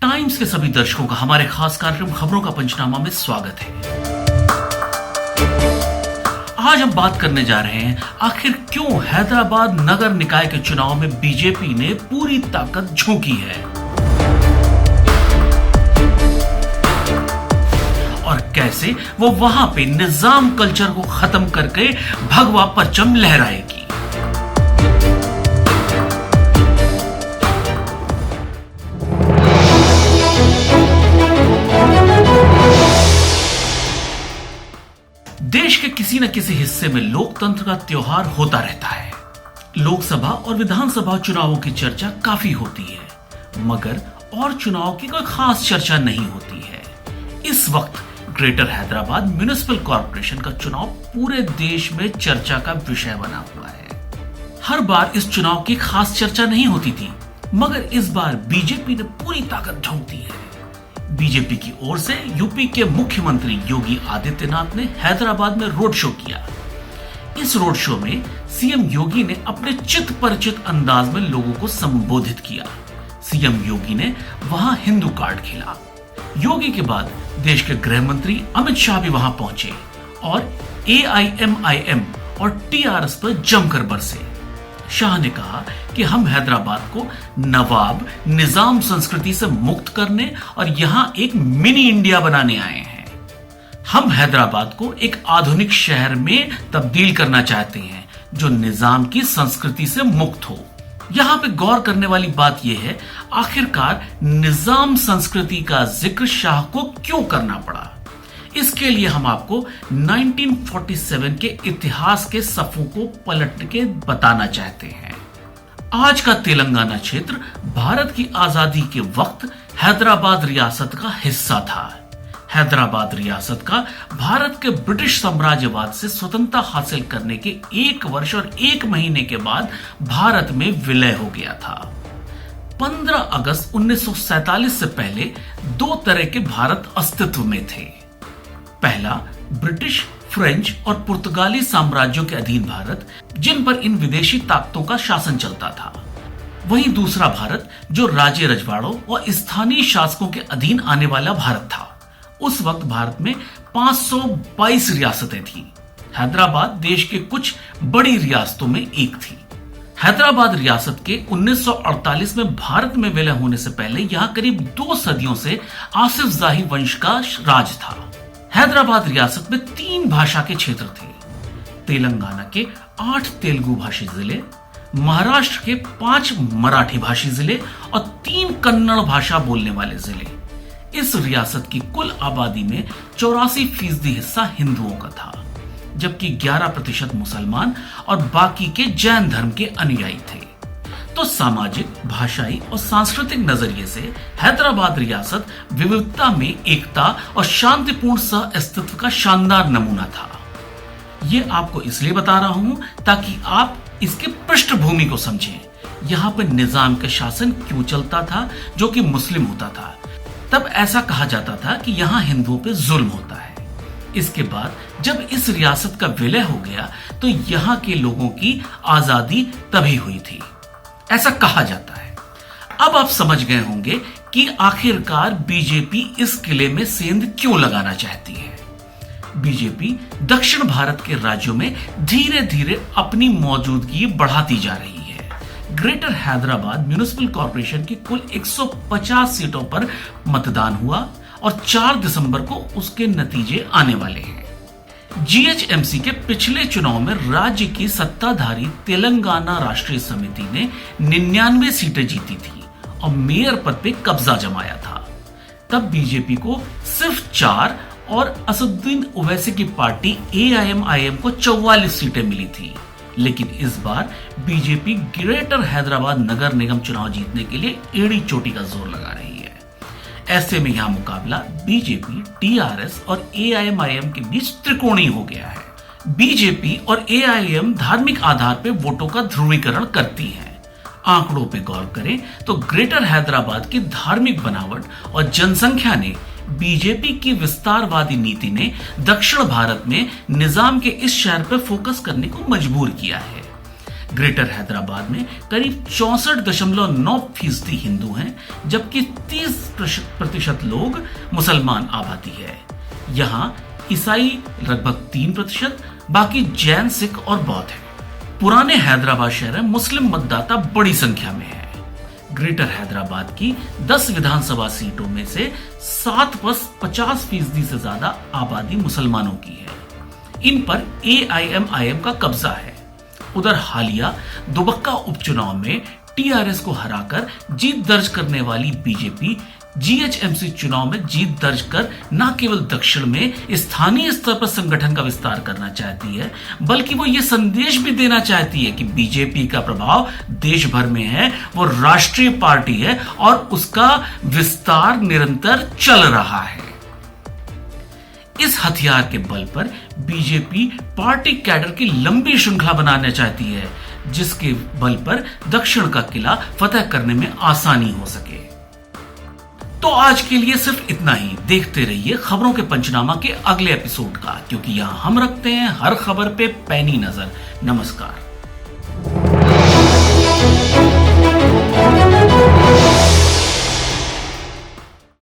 Times के सभी दर्शकों का हमारे खास कार्यक्रम खबरों का पंचनामा में स्वागत है। आज हम बात करने जा रहे हैं आखिर क्यों हैदराबाद नगर निकाय के चुनाव में बीजेपी ने पूरी ताकत झोंकी है और कैसे वो वहां पे निजाम कल्चर को खत्म करके भगवा परचम लहराएगी। देश के किसी न किसी हिस्से में लोकतंत्र का त्योहार होता रहता है। लोकसभा और विधानसभा चुनावों की चर्चा काफी होती है, मगर और चुनाव की कोई खास चर्चा नहीं होती है। इस वक्त ग्रेटर हैदराबाद म्युनिसिपल कॉर्पोरेशन का चुनाव पूरे देश में चर्चा का विषय बना हुआ है। हर बार इस चुनाव की खास चर्चा नहीं होती थी, मगर इस बार बीजेपी ने पूरी ताकत झोंक दी है। बीजेपी की ओर से यूपी के मुख्यमंत्री योगी आदित्यनाथ ने हैदराबाद में रोड शो किया। इस रोड शो में सीएम योगी ने अपने चित परिचित अंदाज में लोगों को संबोधित किया। सीएम योगी ने वहां हिंदू कार्ड खेला। योगी के बाद देश के गृह मंत्री अमित शाह भी वहां पहुंचे और एआईएमआईएम और टीआरएस पर जमकर बरसे। शाह ने कहा कि हम हैदराबाद को नवाब निजाम संस्कृति से मुक्त करने और यहां एक मिनी इंडिया बनाने आए हैं। हम हैदराबाद को एक आधुनिक शहर में तब्दील करना चाहते हैं जो निजाम की संस्कृति से मुक्त हो। यहां पे गौर करने वाली बात यह है, आखिरकार निजाम संस्कृति का जिक्र शाह को क्यों करना पड़ा। इसके लिए हम आपको 1947 के इतिहास के सफ़ों को पलट के बताना चाहते हैं। आज का तेलंगाना क्षेत्र भारत की आजादी के वक्त हैदराबाद रियासत का हिस्सा था। हैदराबाद रियासत का भारत के ब्रिटिश साम्राज्यवाद से स्वतंत्रता हासिल करने के 1 वर्ष और 1 महीने के बाद भारत में विलय हो गया था। 15 अगस्त 1947 से पहले 2 तरह के भारत अस्तित्व में थे। पहला ब्रिटिश, फ्रेंच और पुर्तगाली साम्राज्यों के अधीन भारत, जिन पर इन विदेशी ताकतों का शासन चलता था। वहीं दूसरा भारत जो राज्य रजवाड़ों और स्थानीय शासकों के अधीन आने वाला भारत था। उस वक्त भारत में 522 रियासतें थीं। हैदराबाद देश के कुछ बड़ी रियासतों में एक थी। हैदराबाद रियासत के 1948 में भारत में विलय होने से पहले यहां करीब 2 सदियों से आसिफ जाही वंश का राज था। हैदराबाद रियासत में 3 भाषा के क्षेत्र थे। तेलंगाना के 8 तेलुगु भाषी जिले, महाराष्ट्र के 5 मराठी भाषी जिले और 3 कन्नड़ भाषा बोलने वाले जिले। इस रियासत की कुल आबादी में 84% हिस्सा हिंदुओं का था, जबकि 11% मुसलमान और बाकी के जैन धर्म के अनुयायी थे। तो सामाजिक, भाषाई और सांस्कृतिक नजरिए से हैदराबाद रियासत विविधता में एकता और शांतिपूर्ण सह अस्तित्व का शानदार नमूना था। यह आपको इसलिए बता रहा हूं ताकि आप इसके पृष्ठभूमि को समझें। यहां पर निजाम का शासन क्यों चलता था जो कि मुस्लिम होता था। तब ऐसा कहा जाता था कि यहां हिंदुओं पे जुल्म होता है। इसके बाद जब इस रियासत का विलय हो गया तो यहां के लोगों की आजादी तभी हुई थी, ऐसा कहा जाता है। अब आप समझ गए होंगे कि आखिरकार बीजेपी इस किले में सेंध क्यों लगाना चाहती है। बीजेपी दक्षिण भारत के राज्यों में धीरे धीरे अपनी मौजूदगी बढ़ाती जा रही है। ग्रेटर हैदराबाद म्युनिसिपल कॉर्पोरेशन की कुल 150 सीटों पर मतदान हुआ और 4 दिसंबर को उसके नतीजे आने वाले हैं। जीएचएमसी के पिछले चुनाव में राज्य की सत्ताधारी तेलंगाना राष्ट्रीय समिति ने 99 सीटें जीती थी और मेयर पद पे कब्जा जमाया था। तब बीजेपी को सिर्फ 4 और असदुद्दीन ओवैसी की पार्टी एआईएमआईएम को 44 सीटें मिली थी। लेकिन इस बार बीजेपी ग्रेटर हैदराबाद नगर निगम चुनाव जीतने के लिए एड़ी चोटी का जोर लगा रही है। ऐसे में यहां मुकाबला बीजेपी, टीआरएस और एआईएमआईएम के बीच त्रिकोणीय हो गया है। बीजेपी और एआईएम धार्मिक आधार पर वोटों का ध्रुवीकरण करती है। आंकड़ों पे गौर करें तो ग्रेटर हैदराबाद की धार्मिक बनावट और जनसंख्या ने बीजेपी की विस्तारवादी नीति ने दक्षिण भारत में निजाम के इस शहर पर फोकस करने को मजबूर किया है। ग्रेटर हैदराबाद में करीब 64.9% हिंदू हैं, जबकि 30% लोग मुसलमान आबादी है। यहाँ ईसाई लगभग 3%, बाकी जैन, सिख और बौद्ध है। पुराने हैदराबाद शहर में मुस्लिम मतदाता बड़ी संख्या में है। ग्रेटर हैदराबाद की 10 विधानसभा सीटों में से 7 बस 50% से ज्यादा आबादी मुसलमानों की है। इन पर AIMIM का कब्जा है। उधर हालिया दुबक्का उपचुनाव में TRS को हराकर जीत दर्ज करने वाली बीजेपी GHMC चुनाव में जीत दर्ज कर न केवल दक्षिण में स्थानीय स्तर पर संगठन का विस्तार करना चाहती है, बल्कि वो ये संदेश भी देना चाहती है कि बीजेपी का प्रभाव देश भर में है, वो राष्ट्रीय पार्टी है और उसका विस्तार निरंतर चल रहा है। इस हथियार के बल पर बीजेपी पार्टी कैडर की लंबी श्रृंखला बनाना चाहती है, जिसके बल पर दक्षिण का किला फतह करने में आसानी हो सके। तो आज के लिए सिर्फ इतना ही। देखते रहिए खबरों के पंचनामा के अगले एपिसोड का, क्योंकि यहां हम रखते हैं हर खबर पे पैनी नजर। नमस्कार।